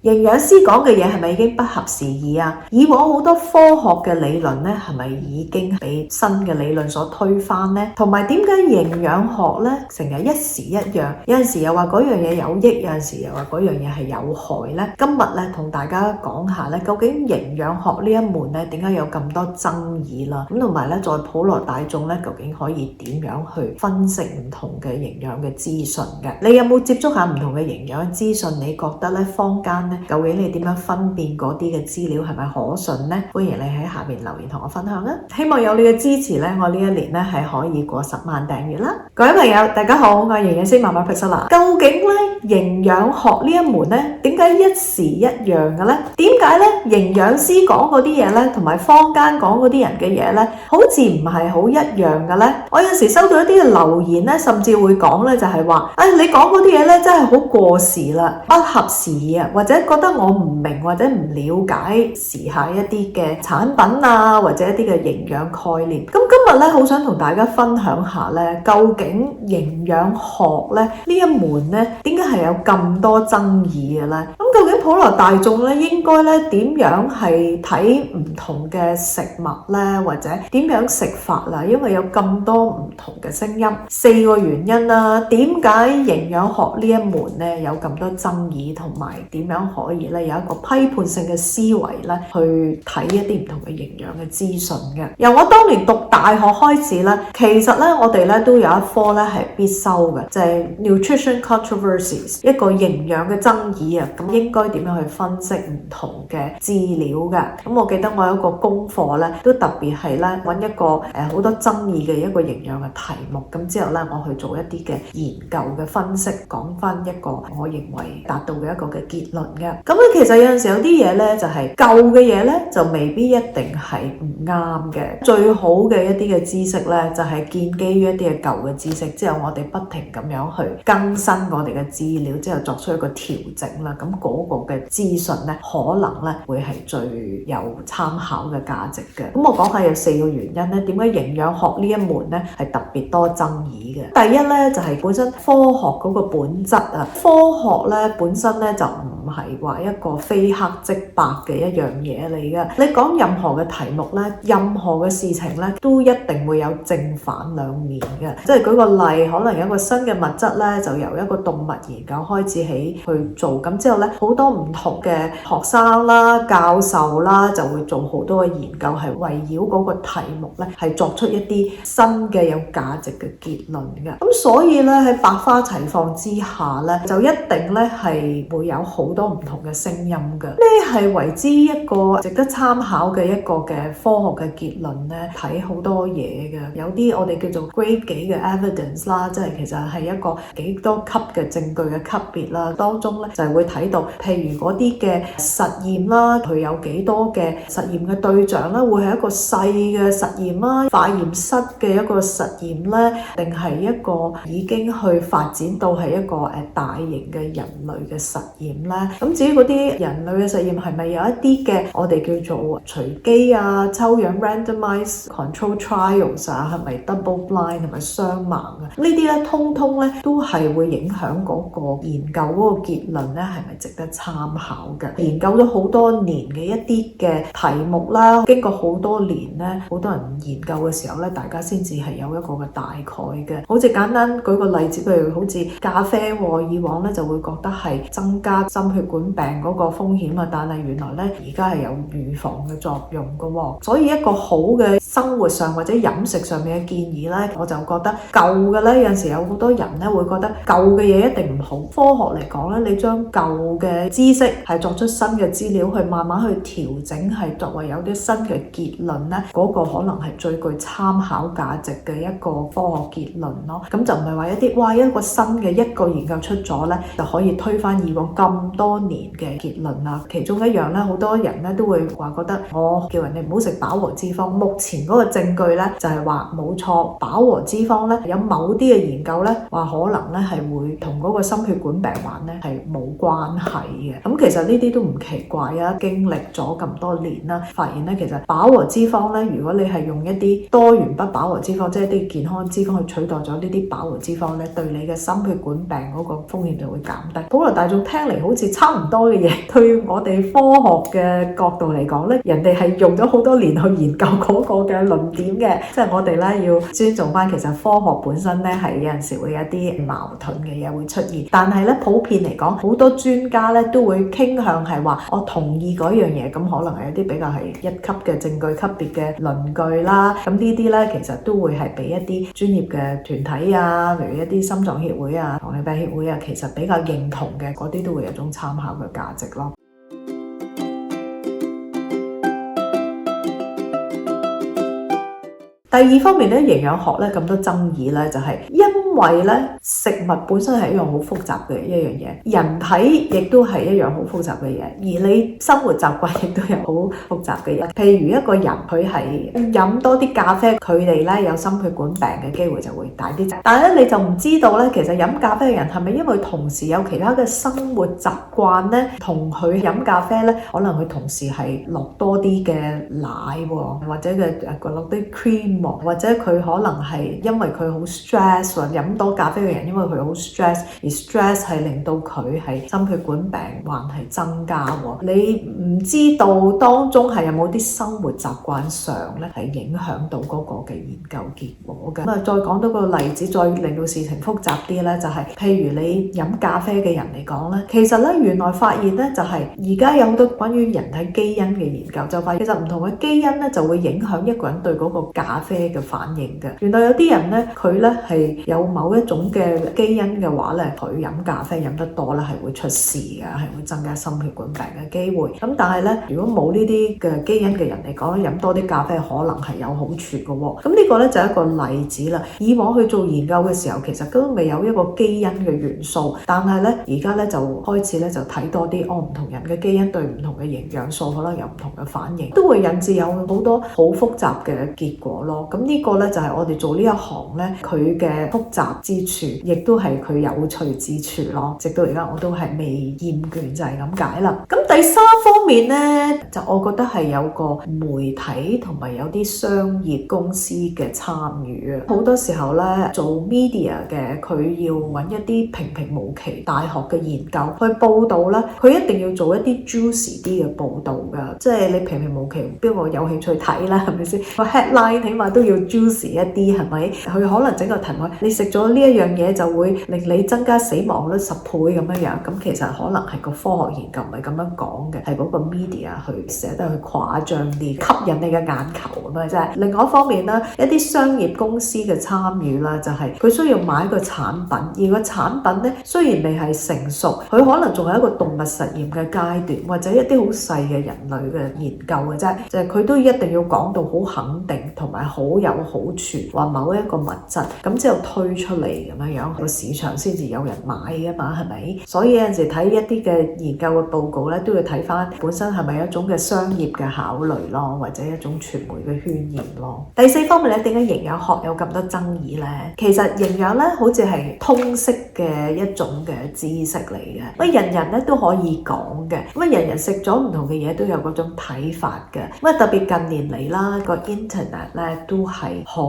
營養師講嘅嘢係咪已經不合時宜啊？以往好多科學嘅理論咧，係咪已經被新嘅理論所推翻呢？同埋點解營養學咧成日一時一樣，有陣時又話嗰樣嘢有益，有陣時又話嗰樣嘢係有害呢？今日咧同大家講下咧，究竟營養學呢一門咧點解有咁多爭議啦？咁同埋咧，在普羅大眾咧，究竟可以點樣去分析唔同嘅營養嘅資訊嘅？你有冇接觸下唔同嘅營養資訊？你覺得咧坊間咧，究竟你點樣分辨嗰啲嘅資料係咪可信呢？歡迎你喺下面留言同我分享啊！希望有你嘅支持咧，我呢一年咧係可以過10萬訂閱啦！各位朋友，大家好，我係營養師媽媽 Priscilla。究竟咧營養學呢一門咧，點解一時一樣嘅咧？點解咧營養師講嗰啲嘢咧，同埋坊間講嗰啲人嘅嘢咧，好似唔係好一樣嘅咧？我有時收到一啲嘅留言咧，甚至會講咧，就係話，你講嗰啲嘢咧，真係好過時啦，不合時宜啊，或者覺得我唔明或者唔了解時下一啲嘅產品啊，或者一啲嘅營養概念。咁今日咧，好想同大家分享下咧，究竟營養學咧呢一門咧，點解係有咁多爭議嘅咧？咁究竟普羅大眾咧，應該咧點樣係睇唔同嘅食物咧，或者點樣食法啦？因為有咁多唔同嘅聲音，4個原因啦。點解營養學呢一門咧有咁多爭議，同埋點樣可以咧有一個批判性嘅思維咧去睇一啲唔同嘅營養嘅資訊嘅？由我當年讀大學開始咧，其實咧我哋咧都有一科咧係必修嘅，就係 Nutrition Controversies， 一個營養嘅爭議啊。咁應該點樣去分析唔同嘅資料嘅？咁我記得我有一個功課咧，都特別係咧揾一個好多爭議嘅一個營養嘅題目，咁之後咧我去做一啲嘅研究嘅分析，講翻一個我認為達到嘅一個嘅結論嘅。咁其實有陣時有啲嘢咧就係舊嘅嘢咧就未必一定係唔啱嘅。最好嘅一啲嘅知識咧就係建基於一啲嘅舊嘅知識，之後我哋不停咁樣去更新我哋嘅資料，之後作出一個調整啦。咁嗰個嘅資訊咧可能咧會係最有參考嘅價值嘅。咁我講下有4個原因咧，點解營養學呢一門咧係特別多爭議嘅。第一咧就係本身科學嗰個本質啊，科學咧本身咧就唔係話一個非黑即白嘅一樣嘢嚟嘅。你講任何嘅題目咧，任何嘅事情咧，都一定會有正反兩面嘅。即係舉個例，可能有一個新嘅物質咧，就由一個動物研究開始起去做，咁之後咧好多唔同嘅學生啦、教授啦，就會做好多嘅研究，係圍繞嗰個題目咧，係作出一啲新嘅有價值嘅結論嘅。咁所以咧喺百花齊放之下咧，就一定咧係會有好多唔同嘅聲音嘅。呢係為之一個值得參考嘅一個嘅科學嘅結論咧，睇好多嘢嘅。有啲我哋叫做 grade 幾嘅 evidence 啦，即係其實係一個幾多級嘅證據嘅級別啦。當中咧就係會睇到，譬如嗰啲嘅實驗啦，佢有幾多嘅實驗嘅對象啦，會係一個細嘅實驗啦，化驗室嘅一個實驗咧，定係一個已經去發展到係一個大型嘅人類嘅實驗咧。咁至於嗰啲人類嘅實驗係咪有一啲嘅我哋叫做隨機啊、抽樣 randomized control trials 啊，係咪 double blind 同埋雙盲啊？呢啲咧通通咧都係會影響嗰個研究嗰個結論咧，係咪值得參考嘅？研究咗好多年嘅一啲嘅題目啦，經過好多年咧，好多人研究嘅時候咧，大家先至係有一個嘅大概嘅。好似簡單舉個例子，譬如好似咖啡喎，以往咧就會覺得係增加心血管病嗰個風險啊，但係原來咧而家係有預防嘅作用嘅喎。所以一個好嘅生活上或者飲食上面嘅建議咧，我就覺得舊嘅咧有陣時有好多人咧會覺得舊嘅嘢一定唔好。科學嚟講咧，你將舊嘅知識係作出新嘅資料去慢慢去調整，係作為有啲新嘅結論咧，嗰個可能係最具參考價值嘅一個科學結論咯。咁就唔係話一個新嘅一個研究出咗咧，就可以推翻以往咁多年嘅結論啦。其中一樣咧，好多人咧都會話覺得我叫人哋唔好食飽和脂肪。目前嗰個證據咧就係話冇錯，飽和脂肪咧有某啲嘅研究咧話可能咧係會同嗰個心血管病患咧係冇關係嘅。咁其實呢啲都唔奇怪啊，經歷咗咁多年啦，發現咧其實飽和脂肪咧，如果你係用一啲多元不飽和脂肪，即係一啲健康脂肪去取代咗呢啲飽和脂肪咧，對你嘅心血管病嗰個風險就會減低。普羅大眾聽嚟好似似差唔多嘅嘢，對我哋科學嘅角度嚟講咧，人哋係用咗好多年去研究嗰個嘅論點嘅，即係我哋咧要尊重翻，其實科學本身咧係有陣時會有啲矛盾嘅嘢會出現，但係咧普遍嚟講，好多專家咧都會傾向係話我同意嗰樣嘢，咁可能係有啲比較係一級嘅證據級別嘅論據啦，咁呢啲咧其實都會係俾一啲專業嘅團體啊，例如一啲心臟協會啊、糖尿病協會啊，其實比較認同嘅嗰啲都會有種參考嘅價值咯。第二方面咧，營養學咧咁多爭議咧，就係因為咧食物本身係一樣好複雜嘅一樣嘢，人體亦都係一樣好複雜嘅嘢，而你生活習慣亦都有好複雜嘅嘢。譬如一個人佢係飲多啲咖啡，佢哋咧有心血管病嘅機會就會大啲。但係咧你就唔知道咧，其實飲咖啡嘅人係咪因為同時有其他嘅生活習慣咧，同佢飲咖啡咧，可能佢同時係落多啲嘅奶喎，或者落啲 cream。或者佢可能係因為佢好 stress， 或者飲多咖啡嘅人因為佢好 stress， 而 stress 係令到佢係心血管病患係增加喎。你唔知道當中係有冇啲生活習慣上咧係影響到嗰個嘅研究結果嘅。咁啊，再講多個例子，再令到事情複雜啲咧，就係譬如你飲咖啡嘅人嚟講咧，其實咧原來發現咧就係而家有好多關於人體基因嘅研究，就發現其實唔同嘅基因咧就會影響一個人對嗰個咖啡嘅反應嘅。原來有啲人咧，佢咧係有某一種嘅基因嘅話咧，佢飲咖啡飲得多咧係會出事嘅，係會增加心血管病嘅機會。咁但係咧，如果冇呢啲嘅基因嘅人嚟講，飲多啲咖啡可能係有好處嘅喎。咁呢個咧就係一個例子啦。以往去做研究嘅時候，其實都未有一個基因嘅元素，但係咧而家咧就開始咧就睇多啲，唔同人嘅基因對唔同嘅營養素可能有唔同嘅反應，都會引致有好多好複雜嘅結果咯。咁呢個咧就係我哋做呢一行咧，佢嘅複雜之處，亦都係佢有趣之處咯。直到而家我都係未厭倦，就係咁解啦。咁第三方面咧，就我覺得係有個媒體同埋有啲商業公司嘅參與啊。好多時候咧做 media 嘅，佢要揾一啲平平無奇大學嘅研究去報導咧，佢一定要做一啲 juicy 啲嘅報導㗎。即係你平平無奇，邊個有興趣睇啦？係咪先？個 headline 起碼都要 juicy 一啲，係咪？佢可能整個題目，你食咗呢一樣嘢就會令你增加死亡率10倍咁樣樣。咁其實可能係個科學研究唔係咁樣講嘅，係嗰個 media 去寫得去誇張啲，吸引你嘅眼球咁樣啫。另外一方面咧，一啲商業公司嘅參與啦，就係佢需要買一個產品，而個產品咧雖然未係成熟，佢可能仲係一個動物實驗嘅階段，或者一啲好細嘅人類嘅研究嘅啫，就係佢都一定要講到好肯定同埋好有好處，話某一個物質咁之後推出嚟咁樣樣，個市場先至有人買㗎嘛，係咪？所以有陣時睇一啲嘅研究嘅報告咧，都要睇翻本身係咪一種嘅商業嘅考慮咯，或者一種傳媒嘅渲染咯。第四方面咧，點解營養學有咁多爭議咧？其實營養咧好似係通識嘅一種嘅知識嚟嘅，乜人人咧都可以講嘅，乜人人食咗唔同嘅嘢都有嗰種睇法嘅。乜特別近年嚟啦，個 internet 咧都係好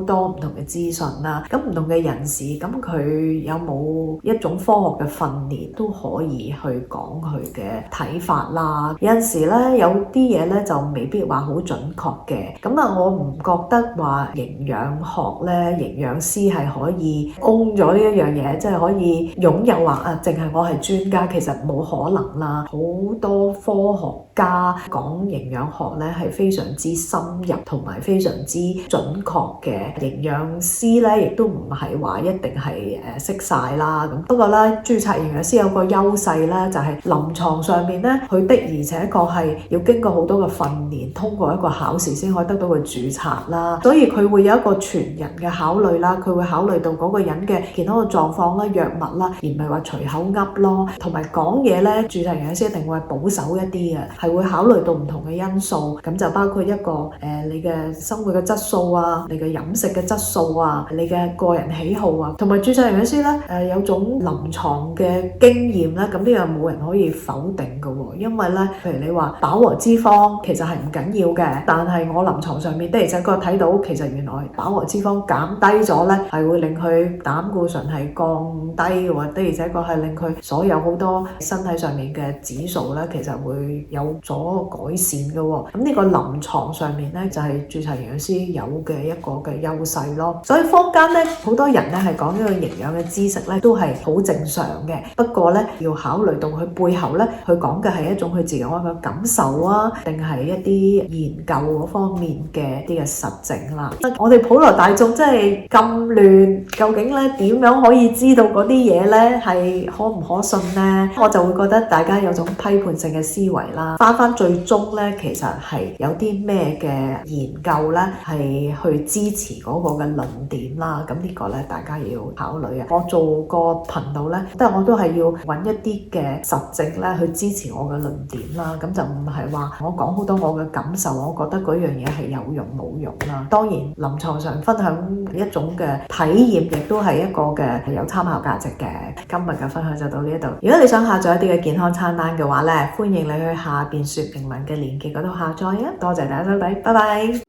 多唔同嘅資訊啦，咁唔同嘅人士，咁佢有冇一種科學嘅訓練都可以去講佢嘅睇法啦。有陣時咧，有啲嘢咧就未必話好準確嘅。咁啊，我唔覺得話營養學咧，營養師係可以 own 咗呢一樣嘢，即係可以擁有話啊，淨係我係專家，其實冇可能啦。好多科學家講營養學咧係非常之深入同埋非常之準確嘅，營養師咧亦都唔係話一定係識晒啦。咁不過咧，註冊營養師有個優勢咧，就係臨床上面咧，佢的而且確係要經過好多嘅訓練，通過一個考試先可以得到個註冊啦。所以佢會有一個全人嘅考慮啦，佢會考慮到嗰個人嘅健康嘅狀況啦、藥物啦，而唔係話隨口噏咯。同埋講嘢咧，註冊營養師一定會保守一啲嘅，係會考慮到唔同嘅因素，咁就包括一個你嘅生活嘅質素啊，你嘅飲食嘅質素啊，你嘅個人人喜好啊，同埋注冊營養師咧有種臨床嘅經驗咧，咁呢樣冇人可以否定嘅喎，因為咧譬如你話飽和脂肪其實係唔緊要嘅，但係我臨床上面的而且確睇到其實原來飽和脂肪減低咗咧係會令佢膽固醇係降低嘅喎，的而且確係令佢所有好多身體上面嘅指數咧其實會有咗改善嘅喎，咁呢個臨床上面咧就係註冊營養師有嘅一個嘅優勢咯。所以坊間咧好多人咧係講呢個營養嘅知識咧都係好正常嘅，不過咧要考慮到佢背後咧佢講嘅係一種佢自己嘅感受啊，定係一啲研究嗰方面嘅啲嘅實證啦。我哋普羅大眾真係咁亂，究竟咧點樣可以知道嗰啲嘢咧係可唔可信呢？我就會覺得大家有種批判性嘅思維啦，翻最終咧其實係有啲咩嘅研究咧係去支持嗰個嘅論點啦，咁呢個咧大家要考慮啊。我做個頻道咧，我都係要揾一啲嘅實證咧去支持我嘅論點啦，咁就唔係話我講好多我嘅感受，我覺得嗰樣嘢係有用冇用啦。當然臨床上分享一種嘅體驗，亦都係一個嘅有參考價值嘅。今日嘅分享就到呢一度。如果你想下載一啲嘅健康餐單嘅話咧，歡迎你去下邊說明文嘅連結嗰度下載啊！多謝大家收睇，拜拜。